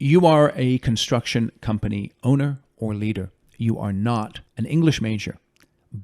You are a construction company owner or leader. You are not an English major,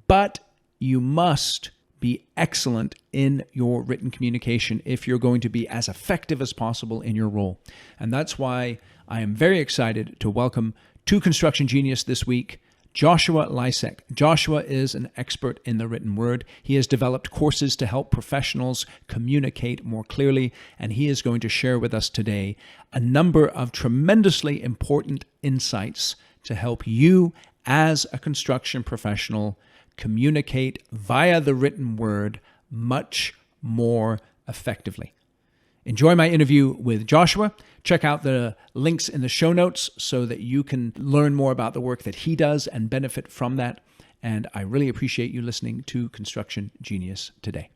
but you must be excellent in your written communication if you're going to be as effective as possible in your role. And that's why I am very excited to welcome to Construction Genius this week, Joshua Lisec. Joshua is an expert in the written word. He has developed courses to help professionals communicate more clearly, and he is going to share with us today a number of tremendously important insights to help you as a construction professional communicate via the written word much more effectively. Enjoy my interview with Joshua. Check out the links in the show notes so that you can learn more about the work that he does and benefit from that. And I really appreciate you listening to Construction Genius today.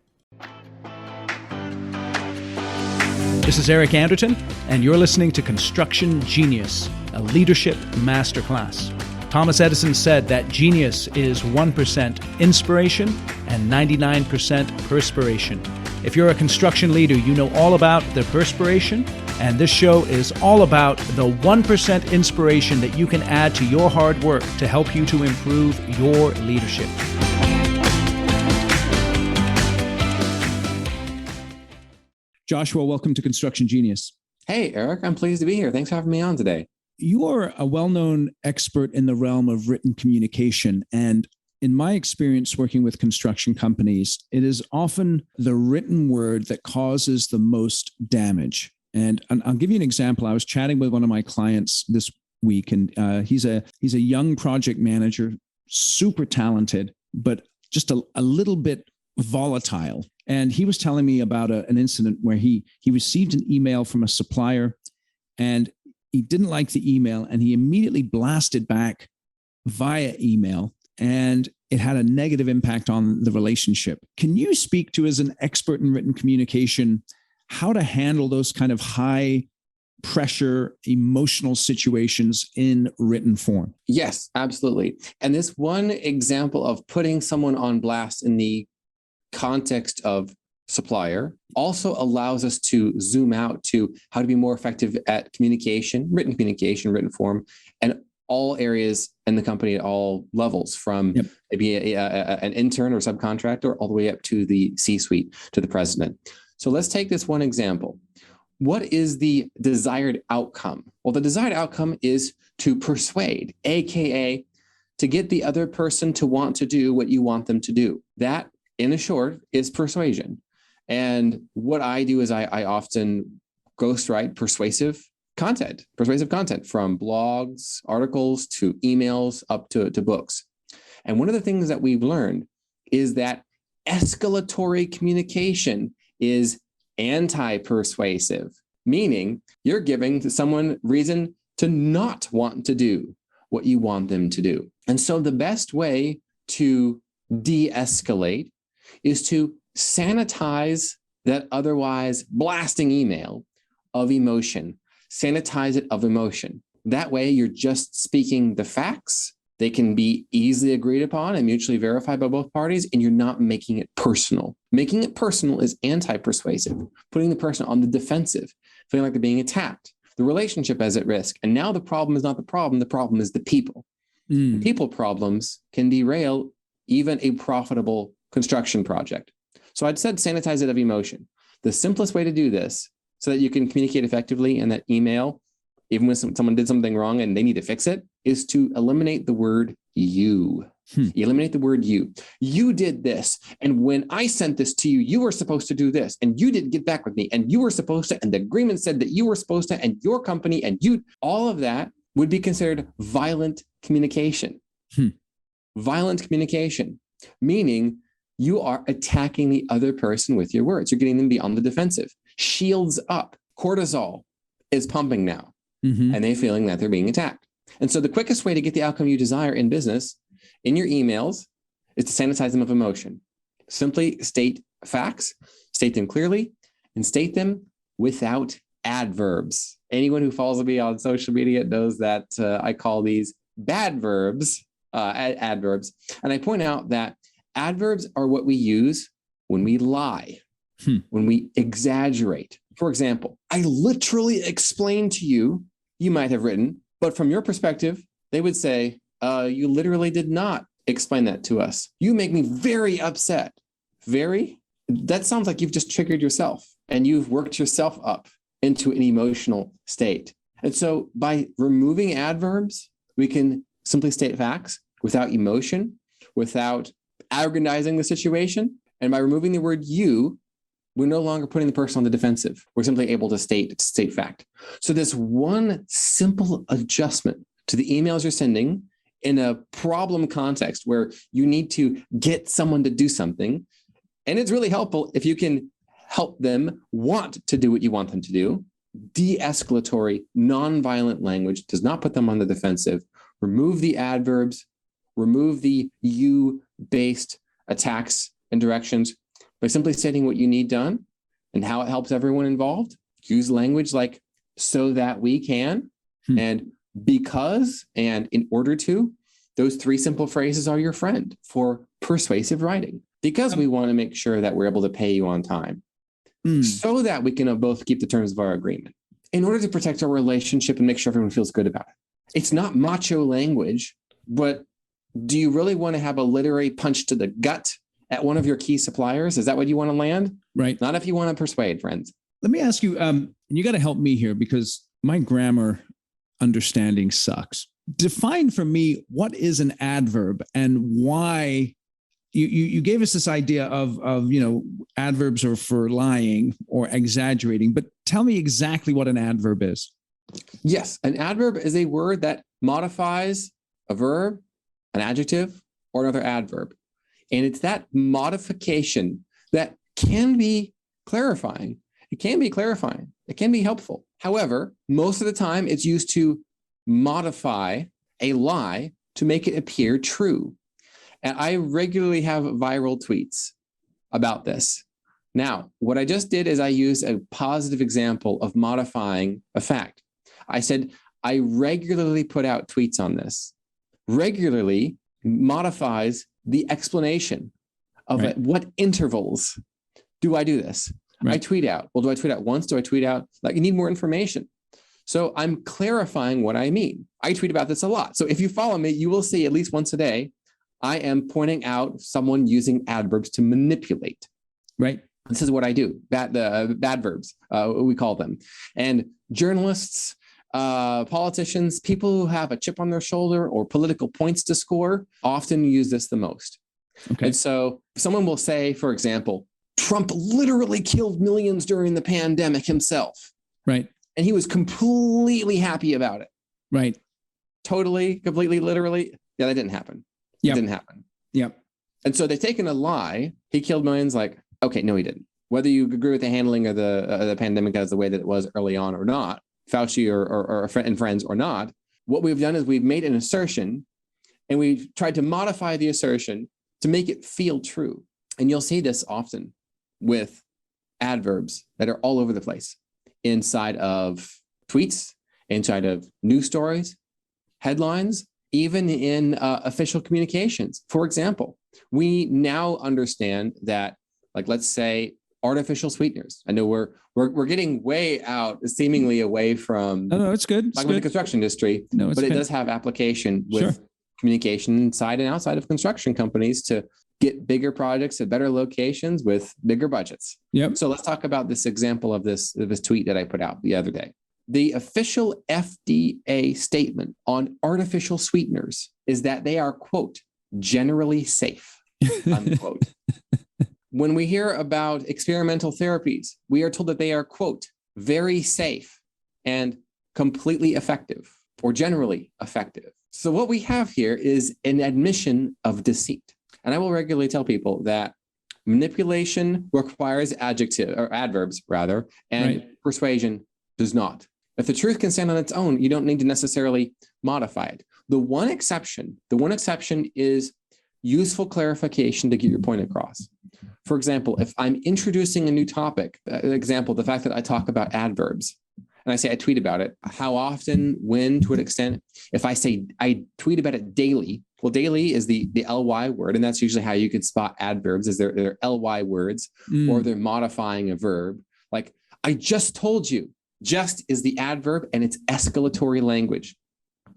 This is Eric Anderton, and you're listening to Construction Genius, a leadership masterclass. Thomas Edison said that genius is 1% inspiration and 99% perspiration. If you're a construction leader, you know all about the perspiration, and this show is all about the 1% inspiration that you can add to your hard work to help you to improve your leadership. Joshua, welcome to Construction Genius. Hey, Eric, I'm pleased to be here. Thanks for having me on today. You are a well-known expert in the realm of written communication, and in my experience working with construction companies, it is often the written word that causes the most damage. And I'll give you an example. I was chatting with one of my clients this week, and he's a young project manager, super talented, but just a little bit volatile. And he was telling me about an incident where he received an email from a supplier, and he didn't like the email, and he immediately blasted back via email, and it had a negative impact on the relationship. Can you speak to, as an expert in written communication, how to handle those kind of high pressure, emotional situations in written form? Yes, absolutely. And this one example of putting someone on blast in the context of supplier also allows us to zoom out to how to be more effective at communication, written form, and all areas in the company at all levels, from maybe an intern or subcontractor all the way up to the C-suite, to the president. So let's take this one example. What is the desired outcome? Well, the desired outcome is to persuade, AKA to get the other person to want to do what you want them to do. That, in a short, is persuasion. And what I do is I often ghostwrite persuasive content from blogs, articles, to emails, up to books. And one of the things that we've learned is that escalatory communication is anti-persuasive, meaning you're giving someone reason to not want to do what you want them to do. And so the best way to de-escalate is to sanitize that otherwise blasting email of emotion. Sanitize it of emotion. That way, you're just speaking the facts. They can be easily agreed upon and mutually verified by both parties, and you're not making it personal. Making it personal is anti-persuasive, putting the person on the defensive, feeling like they're being attacked. The relationship is at risk. And now the problem is not the problem is the people. The people problems can derail even a profitable construction project. So I'd said sanitize it of emotion. The simplest way to do this, so that you can communicate effectively in that email, even when someone did something wrong and they need to fix it, is to eliminate the word you. Eliminate the word you. You did this. And when I sent this to you, you were supposed to do this. And you didn't get back with me. And you were supposed to. And the agreement said that you were supposed to. And your company and you. All of that would be considered violent communication. Violent communication, meaning you are attacking the other person with your words. You're getting them to be on the defensive. Shields up. Cortisol is pumping now. And they're feeling that they're being attacked. And so the quickest way to get the outcome you desire in business, in your emails, is to sanitize them of emotion. Simply state facts, state them clearly, and state them without adverbs. Anyone who follows me on social media knows that I call these bad verbs, adverbs. And I point out that adverbs are what we use when we lie, when we exaggerate. For example, I literally explained to you you might have written, but from your perspective, they would say, you literally did not explain that to us. You make me very upset. Very? That sounds like you've just triggered yourself and you've worked yourself up into an emotional state. And so by removing adverbs, we can simply state facts without emotion, without aggrandizing the situation. And by removing the word you, we're no longer putting the person on the defensive. We're simply able to state fact. So this one simple adjustment to the emails you're sending in a problem context where you need to get someone to do something. And it's really helpful if you can help them want to do what you want them to do. De-escalatory, non-violent language does not put them on the defensive. Remove the adverbs, remove the you-based attacks and directions by simply stating what you need done and how it helps everyone involved. Use language like so that we can and because and in order to. Those three simple phrases are your friend for persuasive writing, because we want to make sure that we're able to pay you on time so that we can both keep the terms of our agreement in order to protect our relationship and make sure everyone feels good about it. It's not macho language, but do you really want to have a literary punch to the gut at one of your key suppliers? Is that what you want to land? Right. Not if you want to persuade, friends. Let me ask you, you got to help me here because my grammar understanding sucks. Define for me what is an adverb and why. You gave us this idea of adverbs are for lying or exaggerating, but tell me exactly what an adverb is. Yes, an adverb is a word that modifies a verb, an adjective, or another adverb. And it's that modification that can be clarifying. It can be clarifying. It can be helpful. However, most of the time it's used to modify a lie to make it appear true. And I regularly have viral tweets about this. Now, what I just did is I used a positive example of modifying a fact. I said, I regularly put out tweets on this. Regularly modifies the explanation of at what intervals do I do this? Right. I tweet out. Well, do I tweet out once? Do I tweet out? Like, you need more information. So I'm clarifying what I mean. I tweet about this a lot. So if you follow me, you will see at least once a day, I am pointing out someone using adverbs to manipulate. Right. This is what I do. Adverbs, we call them. And journalists, politicians, people who have a chip on their shoulder or political points to score often use this the most. Okay. And so someone will say, for example, Trump literally killed millions during the pandemic himself. Right. And he was completely happy about it. Right. Totally, completely, literally. Yeah, that didn't happen. Yep. It didn't happen. Yep. And so they've taken a lie. He killed millions. Like, okay, no, he didn't. Whether you agree with the handling of the pandemic as the way that it was early on or not, Fauci or friends or not, what we've done is we've made an assertion and we've tried to modify the assertion to make it feel true. And you'll see this often with adverbs that are all over the place inside of tweets, inside of news stories, headlines, even in official communications. For example, we now understand that, like, let's say artificial sweeteners. I know we're getting way out, seemingly away from. No, it's good. Talking about the construction industry, no, but it does have application with communication inside and outside of construction companies to get bigger projects at better locations with bigger budgets. Yep. So let's talk about this example of this tweet that I put out the other day. The official FDA statement on artificial sweeteners is that they are, quote, generally safe, unquote. When we hear about experimental therapies, we are told that they are, quote, very safe and completely effective or generally effective. So what we have here is an admission of deceit. And I will regularly tell people that manipulation requires adverbs, and persuasion does not. If the truth can stand on its own, you don't need to necessarily modify it. The one exception is useful clarification to get your point across. For example, if I'm introducing a new topic, example, the fact that I talk about adverbs, and I say I tweet about it, how often, when, to what extent, if I say I tweet about it daily, well, daily is the ly word, and that's usually how you could spot adverbs, is they're ly words, or they're modifying a verb. Like, I just told you Just is the adverb, and it's escalatory language.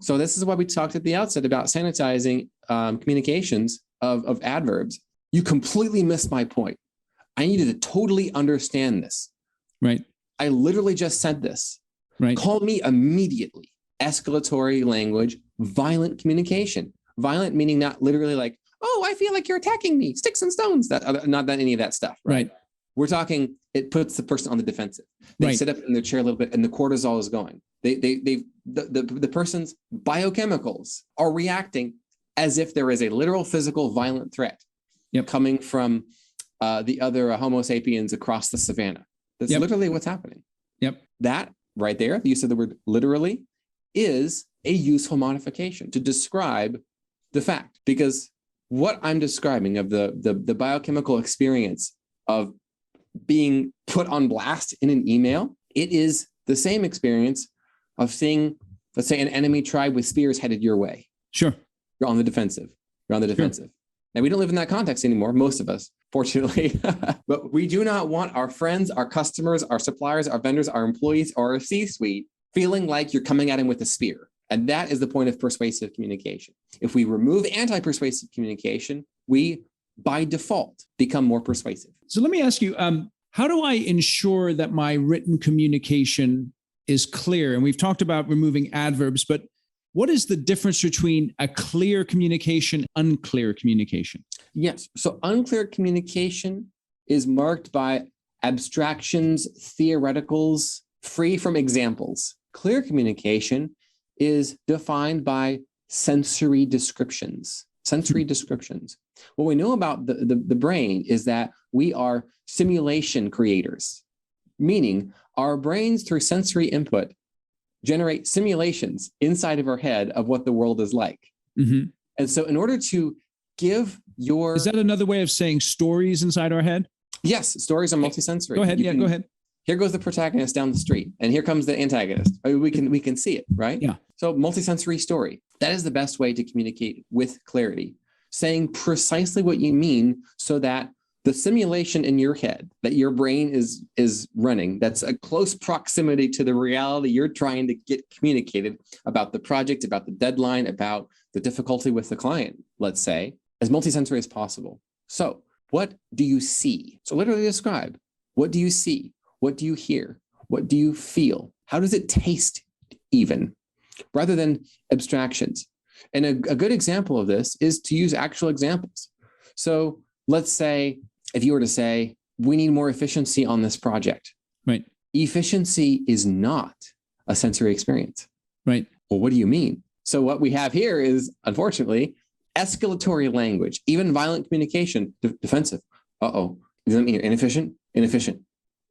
So this is why we talked at the outset about sanitizing communications of adverbs. You completely missed my point. I need you to totally understand this. Right. I literally just said this. Right. Call me immediately. Escalatory language, violent communication. Violent meaning not literally like, oh, I feel like you're attacking me, sticks and stones. Not that any of that stuff. Right. We're talking, it puts the person on the defensive. They sit up in their chair a little bit and the cortisol is going. The person's biochemicals are reacting as if there is a literal physical violent threat coming from the other Homo sapiens across the savannah. That's literally what's happening. That right there, the use of the word literally, is a useful modification to describe the fact, because what I'm describing of the biochemical experience of being put on blast in an email, it is the same experience of seeing, let's say, an enemy tribe with spears headed your way. Sure. You're on the defensive. You're on the defensive. Now, we don't live in that context anymore, most of us, fortunately. But we do not want our friends, our customers, our suppliers, our vendors, our employees, or our C-suite feeling like you're coming at them with a spear. And that is the point of persuasive communication. If we remove anti-persuasive communication, we, by default, become more persuasive. So let me ask you, how do I ensure that my written communication is clear? And we've talked about removing adverbs, but what is the difference between a clear communication, unclear communication? Yes. So unclear communication is marked by abstractions, theoreticals, free from examples. Clear communication is defined by sensory descriptions. Sensory descriptions. What we know about the brain is that we are simulation creators, meaning our brains, through sensory input, generate simulations inside of our head of what the world is like. Mm-hmm. And so in order to give your... Is that another way of saying stories inside our head? Yes, stories are multisensory. Go ahead. Go ahead. Here goes the protagonist down the street, and here comes the antagonist. I mean, we can see it, right? Yeah. So multisensory story. That is the best way to communicate with clarity, saying precisely what you mean so that the simulation in your head that your brain is running, that's a close proximity to the reality you're trying to get communicated about the project, about the deadline, about the difficulty with the client, let's say, as multisensory as possible. So what do you see? So literally describe, what do you see? What do you hear? What do you feel? How does it taste even? Rather than abstractions. And a good example of this is to use actual examples. So let's say, if you were to say, we need more efficiency on this project. Right. Efficiency is not a sensory experience. Right. Well, what do you mean? So what we have here is, unfortunately, escalatory language, even violent communication, defensive. Uh-oh. Does that mean you're inefficient? Inefficient.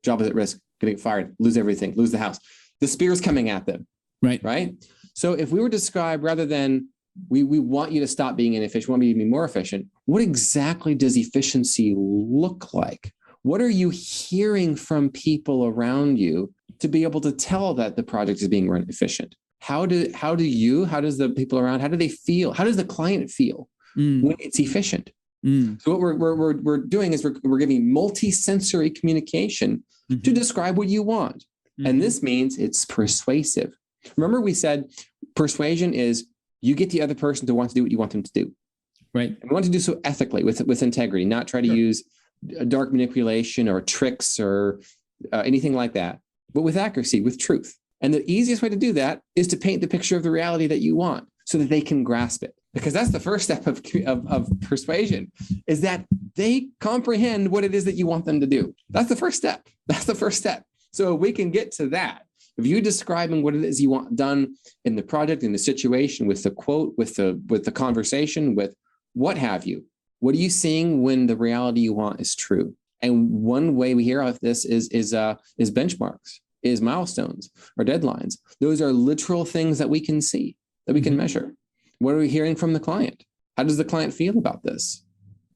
Job is at risk. Gonna get fired. Lose everything. Lose the house. The spear's coming at them. Right. Right. So if we were to describe, rather than we want you to stop being inefficient, we want you to be more efficient, what exactly does efficiency look like? What are you hearing from people around you to be able to tell that the project is being run efficient? How does the people around, how do they feel? How does the client feel when it's efficient? So what we're doing is we're giving multi-sensory communication to describe what you want. And this means it's persuasive. Remember we said persuasion is you get the other person to want to do what you want them to do. Right. And we want to do so ethically with integrity, not try to use dark manipulation or tricks or anything like that, but with accuracy, with truth. And the easiest way to do that is to paint the picture of the reality that you want so that they can grasp it. Because that's the first step of persuasion, is that they comprehend what it is that you want them to do. That's the first step. That's the first step. So we can get to that. If you're describing what it is you want done in the project, in the situation, with the quote, with the conversation, with what have you, what are you seeing when the reality you want is true? And one way we hear of this is benchmarks, is milestones or deadlines. Those are literal things that we can see, that we can measure. What are we hearing from the client? How does the client feel about this?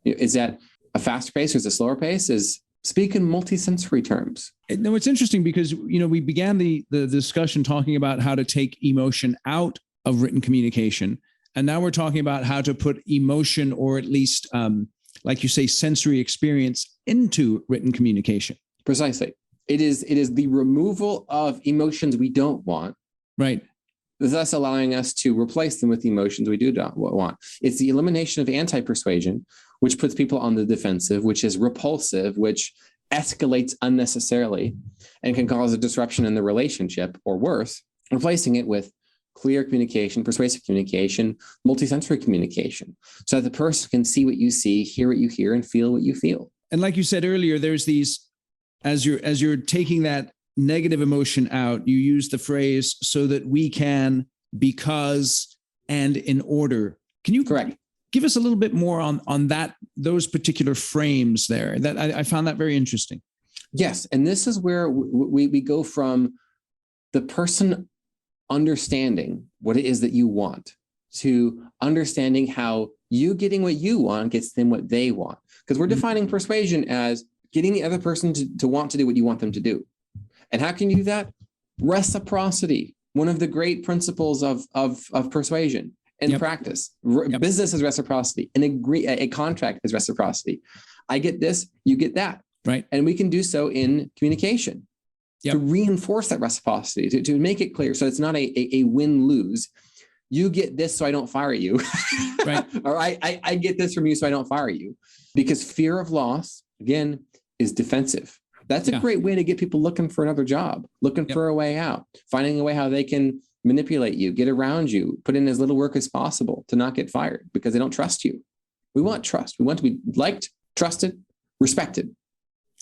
Is that a faster pace or is it a slower pace? Speak in multisensory terms. No, it's interesting because, we began the discussion talking about how to take emotion out of written communication. And now we're talking about how to put emotion, or at least, like you say, sensory experience into written communication. Precisely. It is the removal of emotions we don't want, Right. thus allowing us to replace them with the emotions we do not want. It's the elimination of anti-persuasion, which puts people on the defensive, which is repulsive, which escalates unnecessarily and can cause a disruption in the relationship, or worse, replacing it with clear communication, persuasive communication, multisensory communication, so that the person can see what you see, hear what you hear, and feel what you feel. And like you said earlier, there's these, as you're taking that negative emotion out, you use the phrase "so that we can," "because," and "in order." Can you Correct. give us a little bit more on those particular frames there? That I found that very interesting. Yes, and this is where we go from the person understanding what it is that you want to understanding how you getting what you want gets them what they want. Because we're defining persuasion as getting the other person to want to do what you want them to do. And how can you do that? Reciprocity, one of the great principles of persuasion and practice. Business is reciprocity. A contract is reciprocity. I get this, you get that. Right. And we can do so in communication to reinforce that reciprocity, to make it clear. So it's not a win-lose. You get this so I don't fire you. Right. Or I get this from you so I don't fire you. Because fear of loss, again, is defensive. That's a great way to get people looking for another job, looking for a way out, finding a way how they can manipulate you, get around you, put in as little work as possible to not get fired because they don't trust you. We want trust. We want to be liked, trusted, respected.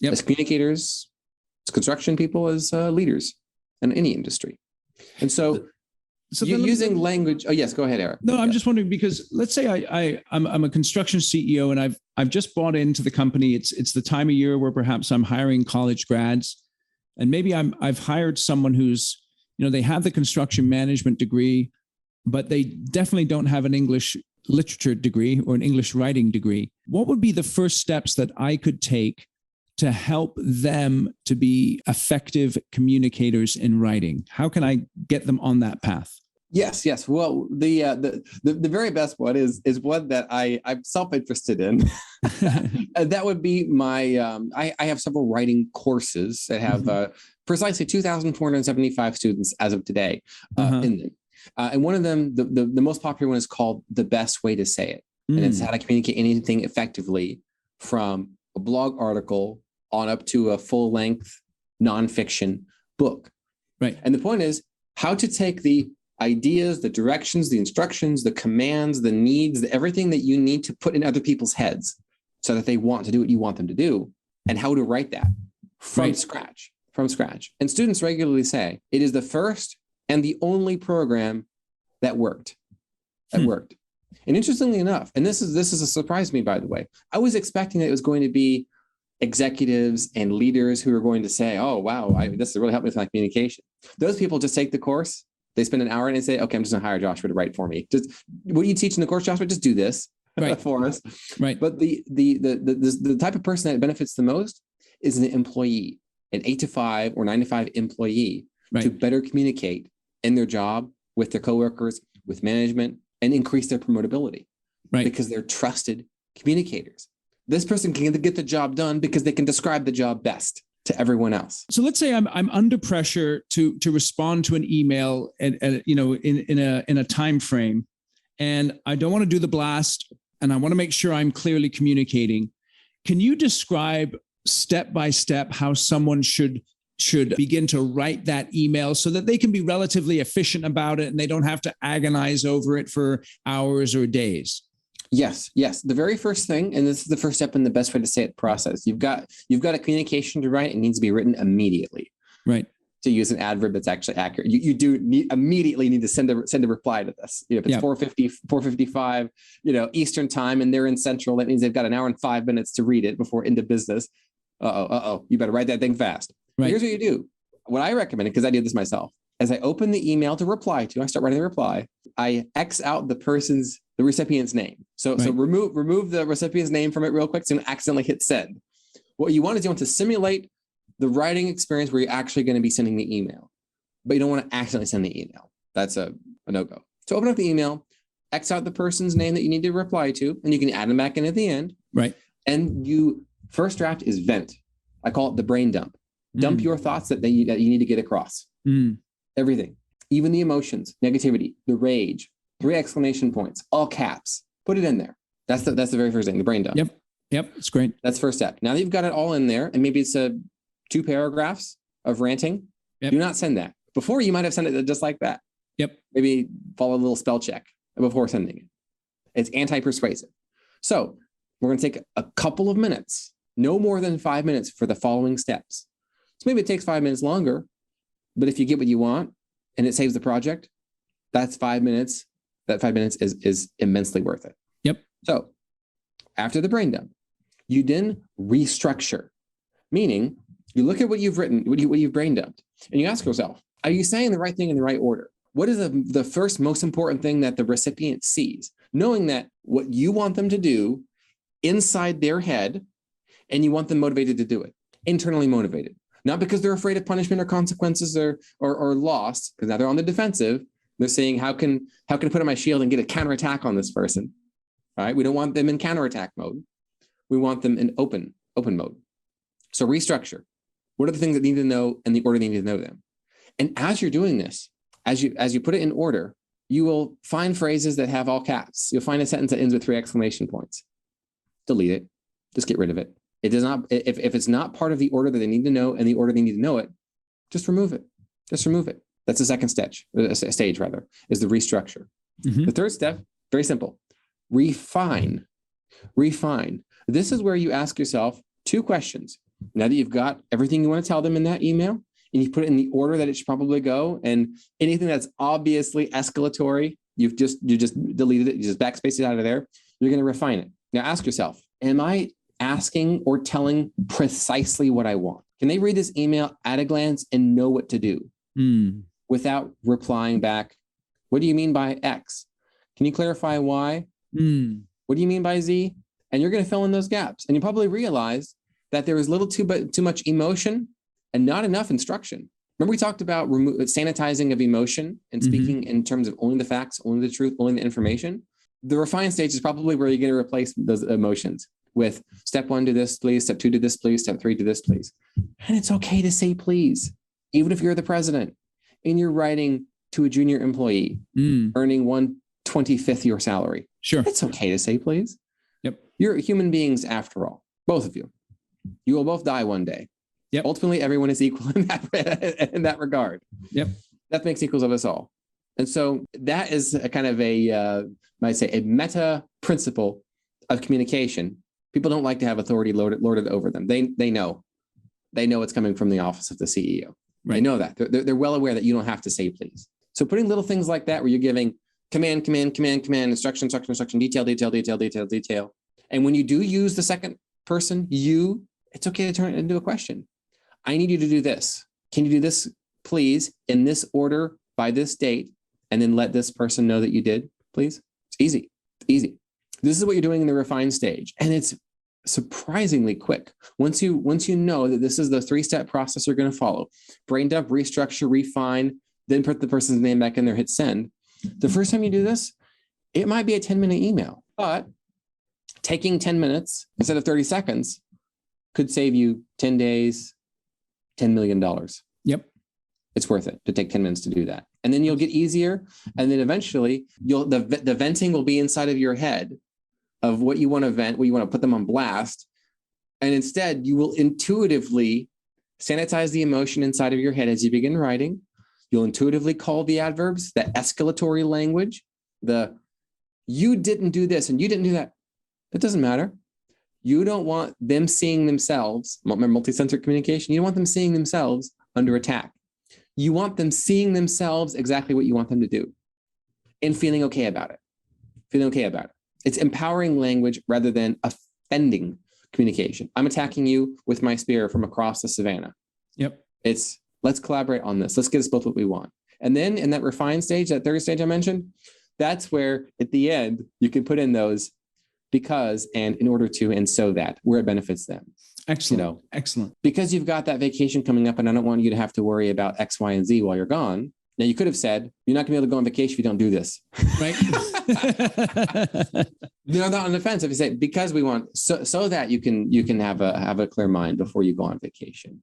As communicators, as construction people, as leaders in any industry. And so using language. Oh, yes, go ahead, Eric. No, I'm just wondering, because let's say I'm a construction CEO and I've just bought into the company. It's the time of year where perhaps I'm hiring college grads, and maybe I've hired someone who's, they have the construction management degree, but they definitely don't have an English literature degree or an English writing degree. What would be the first steps that I could take to help them to be effective communicators in writing? How can I get them on that path? Yes. Well, the very best one is one that I'm self-interested in. That would be my. I have several writing courses that have precisely 2,475 students as of today in them. And one of them, the most popular one, is called "The Best Way to Say It," and it's how to communicate anything effectively, from a blog article on up to a full-length nonfiction book. Right. And the point is how to take the ideas, the directions, the instructions, the commands, the needs, everything that you need to put in other people's heads so that they want to do what you want them to do, and how to write that from scratch. And students regularly say it is the first and the only program that worked. And interestingly enough, and this is a surprise to me, by the way, I was expecting that it was going to be executives and leaders who are going to say, "Oh, wow, this has really helped me with my communication." Those people just take the course, they spend an hour and they say, "Okay, I'm just going to hire Joshua to write for me. Just what you teach in the course, Joshua, just do this for us." Right. But the type of person that benefits the most is an employee, an 8 to 5 or 9 to 5 employee, to better communicate in their job with their coworkers, with management, and increase their promotability. Right. Because they're trusted communicators. This person can get the job done because they can describe the job best to everyone else. So let's say I'm under pressure to respond to an email in a time frame, and I don't want to do the blast, and I want to make sure I'm clearly communicating. Can you describe step by step how someone should begin to write that email so that they can be relatively efficient about it and they don't have to agonize over it for hours or days? Yes. The very first thing, and this is the first step in the best way to say it process. You've got a communication to write. It needs to be written immediately. Right. To use an adverb that's actually accurate. You do immediately need to send a reply to this. If it's 4:55, Eastern time, and they're in Central, that means they've got an hour and 5 minutes to read it before into business. You better write that thing fast. Right. Here's what you do. What I recommend, because I did this myself, as I open the email to reply to, I start writing the reply. I X out the recipient's name. So remove the recipient's name from it real quick, so you don't accidentally hit send. What you want is you want to simulate the writing experience where you're actually going to be sending the email, but you don't want to accidentally send the email. That's a no-go. So open up the email, X out the person's name that you need to reply to, and you can add them back in at the end. Right. And first draft is vent. I call it the brain dump. Dump your thoughts that you need to get across. Everything, even the emotions, negativity, the rage, 3 exclamation points, all caps. Put it in there. That's the very first thing, the brain dump. Yep. It's great. That's first step. Now that you've got it all in there, and maybe it's 2 paragraphs of ranting, do not send that. Before, you might have sent it just like that. Maybe follow a little spell check before sending it. It's anti-persuasive. So we're going to take a couple of minutes, no more than 5 minutes, for the following steps. So maybe it takes 5 minutes longer, but if you get what you want and it saves the project, that's 5 minutes. That 5 minutes is immensely worth it. So after the brain dump, you then restructure, meaning you look at what you've written, what you've brain dumped, and you ask yourself, are you saying the right thing in the right order? What is the first most important thing that the recipient sees? Knowing that what you want them to do inside their head, and you want them motivated to do it, internally motivated, not because they're afraid of punishment or consequences or loss, because now they're on the defensive. They're saying, how can I put on my shield and get a counterattack on this person? All right. We don't want them in counterattack mode. We want them in open mode. So restructure. What are the things that need to know and the order they need to know them? And as you're doing this, as you put it in order, you will find phrases that have all caps. You'll find a sentence that ends with 3 exclamation points. Delete it. Just get rid of it. It does not, if it's not part of the order that they need to know and the order they need to know it, just remove it. Just remove it. That's the second stage, is the restructure. The third step, very simple. Refine. This is where you ask yourself 2 questions. Now that you've got everything you want to tell them in that email, and you put it in the order that it should probably go, and anything that's obviously escalatory, you just deleted it, you just backspace it out of there, you're going to refine it. Now ask yourself, am I asking or telling precisely what I want? Can they read this email at a glance and know what to do without replying back? What do you mean by X? Can you clarify Y? What do you mean by Z? And you're going to fill in those gaps. And you probably realize that there is little too much emotion and not enough instruction. Remember we talked about sanitizing of emotion and speaking in terms of only the facts, only the truth, only the information? The refine stage is probably where you're going to replace those emotions with step 1, do this, please. Step 2, do this, please. Step 3, do this, please. And it's okay to say please, even if you're the president and you're writing to a junior employee earning 1/25th your salary. Sure. It's okay to say please. You're human beings after all, both of you. You will both die one day. Ultimately, everyone is equal in that regard. That makes equals of us all. And so that is a kind of a meta principle of communication. People don't like to have authority lorded over them. They know it's coming from the office of the CEO. They know that. They're well aware that you don't have to say please. So putting little things like that where you're giving command, instruction, detail. And when you do use the second person, it's okay to turn it into a question. I need you to do this. Can you do this, please, in this order by this date, and then let this person know that you did, please? It's easy. This is what you're doing in the refine stage. And it's surprisingly quick. Once you know that this is the 3-step process you're going to follow, brain dump, restructure, refine, then put the person's name back in there, hit send. The first time you do this, it might be a 10-minute email, but taking 10 minutes instead of 30 seconds could save you 10 days, $10 million. It's worth it to take 10 minutes to do that. And then you'll get easier. And then eventually the venting will be inside of your head of what you want to vent, what you want to put them on blast. And instead you will intuitively sanitize the emotion inside of your head as you begin writing. You'll intuitively call the adverbs, that escalatory language, you didn't do this and you didn't do that. It doesn't matter. You don't want them seeing themselves, multi-centric communication, you don't want them seeing themselves under attack. You want them seeing themselves exactly what you want them to do and feeling okay about it. It's empowering language rather than offending communication. I'm attacking you with my spear from across the savannah. It's let's collaborate on this. Let's get us both what we want. And then in that refined stage, that third stage I mentioned, that's where at the end, you can put in those because, and in order to, and so that, where it benefits them. Excellent. Excellent. Because you've got that vacation coming up and I don't want you to have to worry about X, Y, and Z while you're gone. Now you could have said, you're not gonna be able to go on vacation if you don't do this. Right? You're not on the fence if you say, because we want, so that you can have a clear mind before you go on vacation.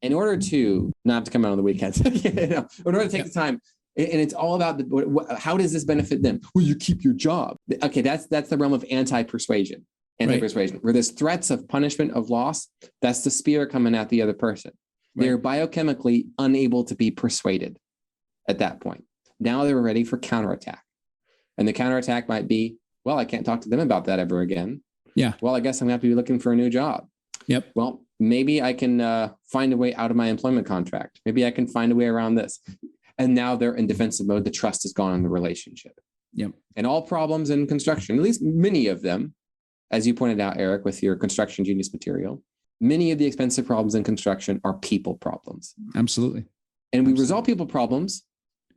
in order to not have to come out on the weekends, in order to take the time, and it's all about how does this benefit them? Well, you keep your job. Okay, that's the realm of anti-persuasion, where there's threats of punishment, of loss. That's the spear coming at the other person. They're biochemically unable to be persuaded at that point. Now they're ready for counterattack. And the counterattack might be, well, I can't talk to them about that ever again. Yeah. Well, I guess I'm going to have to be looking for a new job. Yep. Well, maybe I can find a way out of my employment contract. Maybe I can find a way around this. And now they're in defensive mode. The trust is gone in the relationship. Yep. And all problems in construction, at least many of them, as you pointed out, Eric, with your Construction Genius material, many of the expensive problems in construction are people problems. Absolutely. And we resolve people problems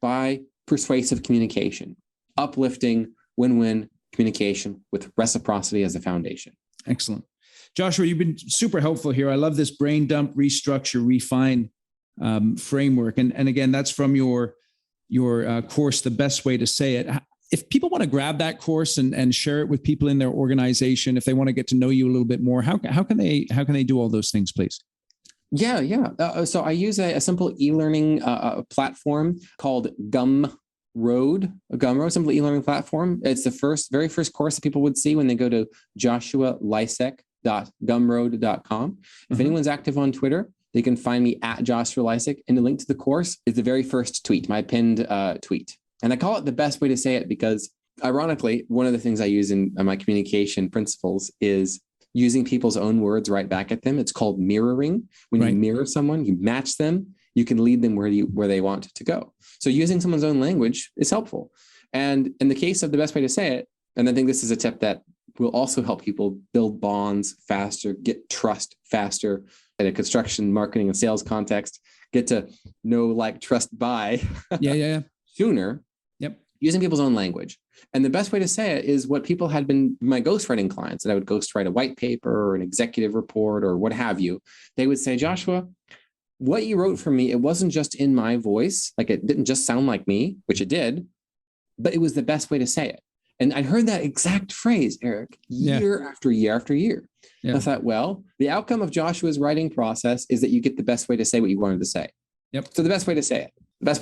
by persuasive communication, uplifting, win-win communication with reciprocity as a foundation. Excellent. Joshua, you've been super helpful here. I love this brain dump, restructure, refine framework. And again, that's from your course, The Best Way to Say It. If people want to grab that course and share it with people in their organization, if they want to get to know you a little bit more, how can they do all those things, please? Yeah. So I use a simple e-learning platform called Gumroad, simple e-learning platform. It's the very first course that people would see when they go to joshualisec.gumroad.com. If anyone's active on Twitter, they can find me at Joshua Lisec, and the link to the course is the very first tweet, my pinned tweet. And I call it The Best Way to Say It because, ironically, one of the things I use in my communication principles is using people's own words right back at them. It's called mirroring. When you mirror someone, you match them, you can lead them where they want to go. So using someone's own language is helpful. And in the case of The Best Way to Say It, and I think this is a tip that will also help people build bonds faster, get trust faster in a construction, marketing, and sales context, get to know, like, trust, buy sooner. Yep. Using people's own language. And the best way to say it is what people had been my ghostwriting clients, that I would ghostwrite a white paper or an executive report or what have you. They would say, Joshua, what you wrote for me, it wasn't just in my voice, like it didn't just sound like me, which it did, but it was the best way to say it. And I heard that exact phrase, Eric, year after year after year. Yeah. I thought, well, the outcome of Joshua's writing process is that you get the best way to say what you wanted to say. Yep. So the best way to say it. That's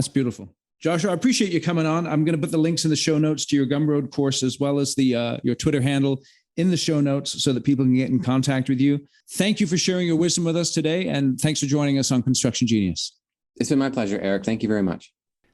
beautiful. Joshua, I appreciate you coming on. I'm going to put the links in the show notes to your Gumroad course, as well as your Twitter handle in the show notes so that people can get in contact with you. Thank you for sharing your wisdom with us today. And thanks for joining us on Construction Genius. It's been my pleasure, Eric. Thank you very much.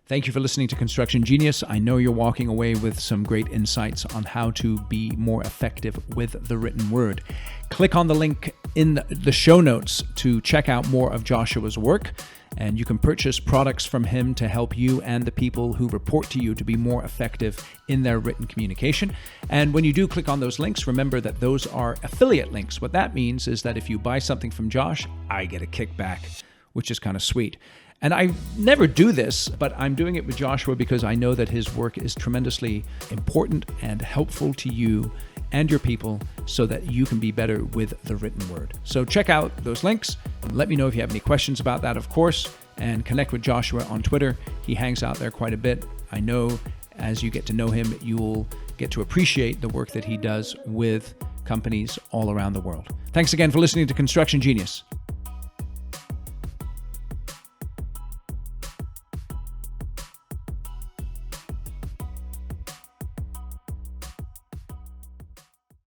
Thank you for listening to Construction Genius. I know you're walking away with some great insights on how to be more effective with the written word. Click on the link in the show notes to check out more of Joshua's work, and you can purchase products from him to help you and the people who report to you to be more effective in their written communication. And when you do click on those links, remember that those are affiliate links. What that means is that if you buy something from Josh, I get a kickback, which is kind of sweet. And I never do this, but I'm doing it with Joshua because I know that his work is tremendously important and helpful to you and your people so that you can be better with the written word. So check out those links. Let me know if you have any questions about that, of course, and connect with Joshua on Twitter. He hangs out there quite a bit. I know as you get to know him, you'll get to appreciate the work that he does with companies all around the world. Thanks again for listening to Construction Genius.